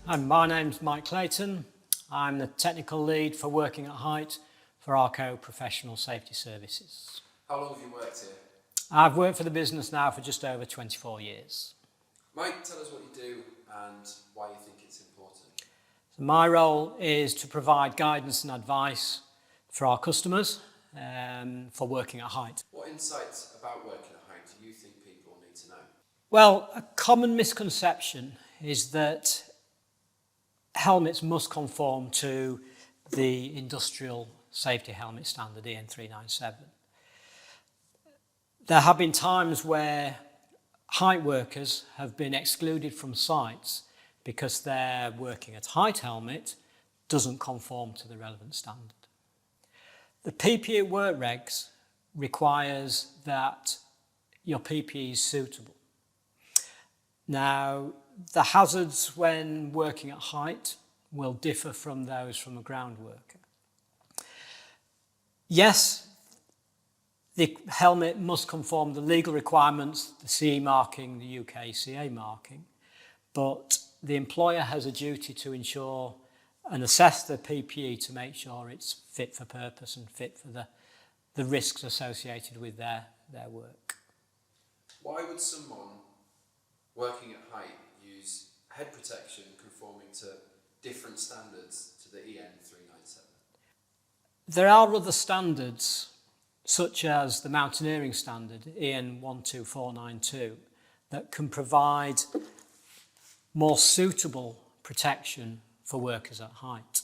Hi, my name's Mike Clayton. I'm the technical lead for working at height for Arco Professional Safety Services. How long have you worked here? I've worked for the business now for just over 24 years. Mike, tell us what you do and why you think it's important. So my role is to provide guidance and advice for our customers for working at height. What insights about working at height do you think people need to know? Well, a common misconception is that helmets must conform to the industrial safety helmet standard EN 397. There have been times where height workers have been excluded from sites because their working at height helmet doesn't conform to the relevant standard. The PPE work regs requires that your PPE is suitable. Now, the hazards when working at height will differ from those from a ground worker. Yes, the helmet must conform to the legal requirements, the CE marking, the UK CA marking, but the employer has a duty to ensure and assess the PPE to make sure it's fit for purpose and fit for the risks associated with their work. Why would someone working at height use head protection conforming to different standards to the EN 397? There are other standards, such as the mountaineering standard, EN 12492, that can provide more suitable protection for workers at height.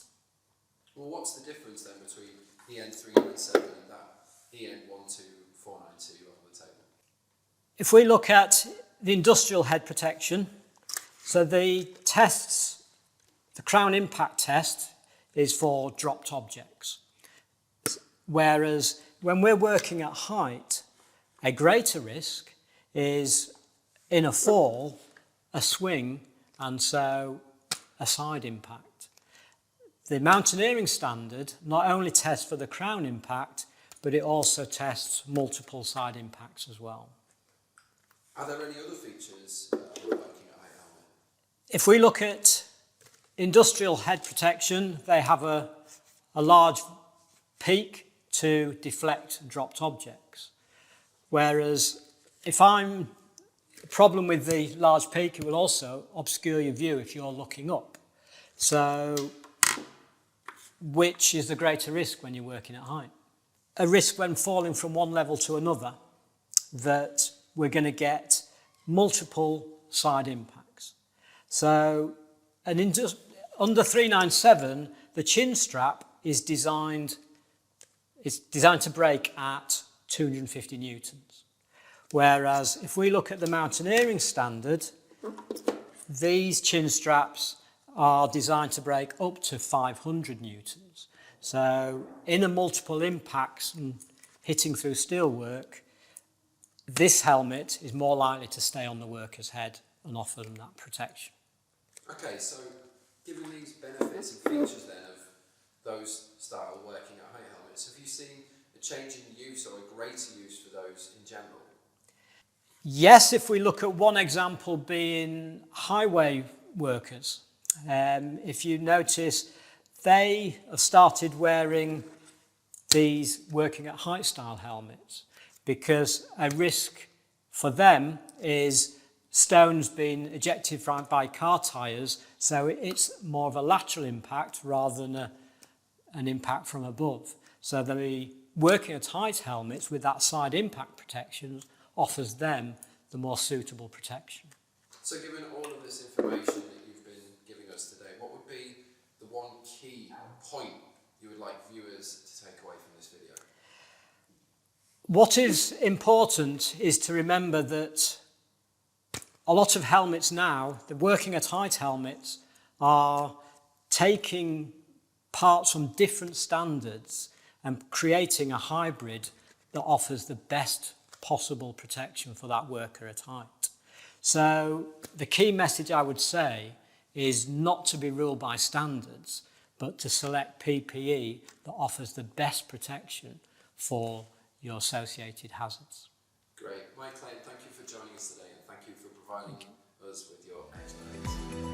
Well, what's the difference then between EN 397 and that EN 12492 you have on the table? If we look at the industrial head protection, so the tests, the crown impact test is for dropped objects. Whereas when we're working at height, a greater risk is in a fall, a swing, and so a side impact. The mountaineering standard not only tests for the crown impact, but it also tests multiple side impacts as well. Are there any other features of working at height helmet? If we look at industrial head protection, they have a large peak to deflect dropped objects. Whereas if I'm a problem with the large peak, it will also obscure your view if you're looking up. So which is the greater risk when you're working at height? A risk when falling from one level to another, that we're going to get multiple side impacts. So under 397, the chin strap is designed to break at 250 newtons. Whereas if we look at the mountaineering standard, these chin straps are designed to break up to 500 newtons. So in a multiple impacts and hitting through steelwork, this helmet is more likely to stay on the worker's head and offer them that protection. Okay, so given these benefits and features then of those style working at height helmets, have you seen a change in use or a greater use for those in general? Yes, if we look at one example being highway workers. If you notice, they have started wearing these working at height style helmets because a risk for them is stones being ejected by car tyres, so it's more of a lateral impact rather than an impact from above. So the working at height helmets with that side impact protection offers them the more suitable protection. So given all of this information that you've been giving us today, what would be the one key point you would like viewers to take away from this video? What is important is to remember that a lot of helmets now, the working at height helmets, are taking parts from different standards and creating a hybrid that offers the best possible protection for that worker at height. So the key message I would say is not to be ruled by standards, but to select PPE that offers the best protection for your associated hazards. Great. Mike Clayton, thank you for joining us today and thank you for providing us with your expertise.